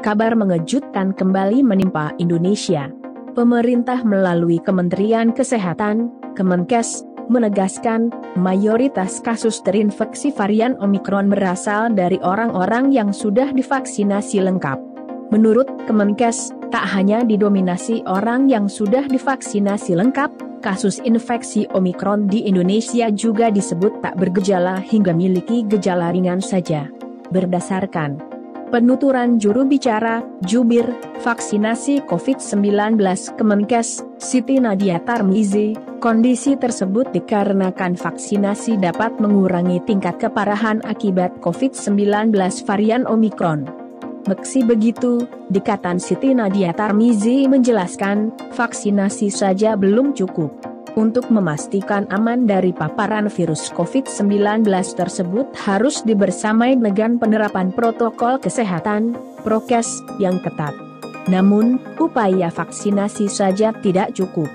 Kabar mengejutkan kembali menimpa Indonesia. Pemerintah melalui Kementerian Kesehatan, Kemenkes, menegaskan, mayoritas kasus terinfeksi varian Omikron berasal dari orang-orang yang sudah divaksinasi lengkap. Menurut Kemenkes, tak hanya didominasi orang yang sudah divaksinasi lengkap, kasus infeksi Omikron di Indonesia juga disebut tak bergejala hingga miliki gejala ringan saja. Berdasarkan penuturan juru bicara, Jubir, vaksinasi COVID-19 Kemenkes, Siti Nadia Tarmizi, kondisi tersebut dikarenakan vaksinasi dapat mengurangi tingkat keparahan akibat COVID-19 varian Omikron. Meski begitu, dikatan Siti Nadia Tarmizi menjelaskan, vaksinasi saja belum cukup. Untuk memastikan aman dari paparan virus COVID-19 tersebut harus dibersamai dengan penerapan protokol kesehatan, prokes, yang ketat. Namun, upaya vaksinasi saja tidak cukup.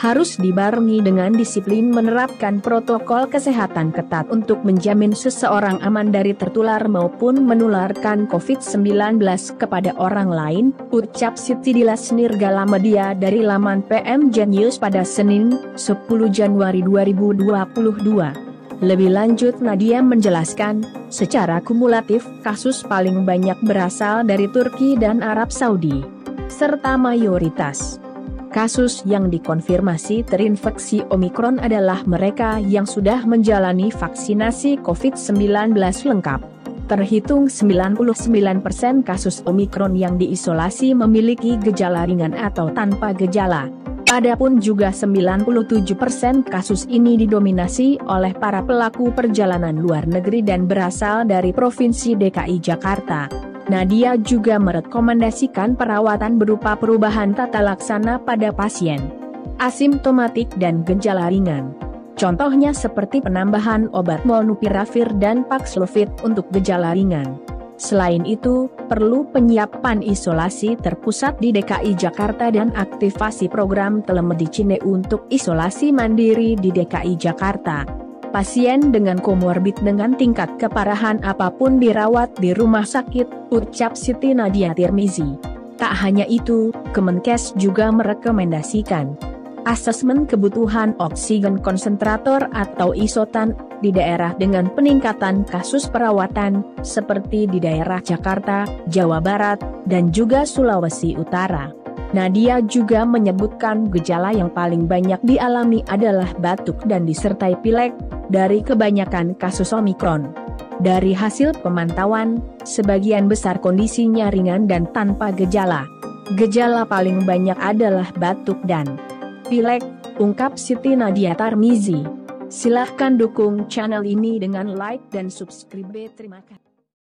Harus dibarengi dengan disiplin menerapkan protokol kesehatan ketat untuk menjamin seseorang aman dari tertular maupun menularkan COVID-19 kepada orang lain, ucap Siti di Lasnir Galamedia dari laman PMJ News pada Senin, 10 Januari 2022. Lebih lanjut Nadia menjelaskan, secara kumulatif kasus paling banyak berasal dari Turki dan Arab Saudi, serta mayoritas kasus yang dikonfirmasi terinfeksi Omikron adalah mereka yang sudah menjalani vaksinasi COVID-19 lengkap. Terhitung 99% kasus Omikron yang diisolasi memiliki gejala ringan atau tanpa gejala. Adapun juga 97% kasus ini didominasi oleh para pelaku perjalanan luar negeri dan berasal dari Provinsi DKI Jakarta. Nadia juga merekomendasikan perawatan berupa perubahan tata laksana pada pasien asimptomatik dan gejala ringan. Contohnya seperti penambahan obat molnupiravir dan Paxlovid untuk gejala ringan. Selain itu, perlu penyiapan isolasi terpusat di DKI Jakarta dan aktivasi program telemedicine untuk isolasi mandiri di DKI Jakarta. Pasien dengan komorbid dengan tingkat keparahan apapun dirawat di rumah sakit, ucap Siti Nadia Tarmizi. Tak hanya itu, Kemenkes juga merekomendasikan asesmen kebutuhan oksigen konsentrator atau isotan di daerah dengan peningkatan kasus perawatan, seperti di daerah Jakarta, Jawa Barat, dan juga Sulawesi Utara. Nadia juga menyebutkan gejala yang paling banyak dialami adalah batuk dan disertai pilek, dari kebanyakan kasus Omikron. Dari hasil pemantauan, sebagian besar kondisinya ringan dan tanpa gejala. Gejala paling banyak adalah batuk dan pilek, ungkap Siti Nadia Tarmizi. Silahkan dukung channel ini dengan like dan subscribe. Terima kasih.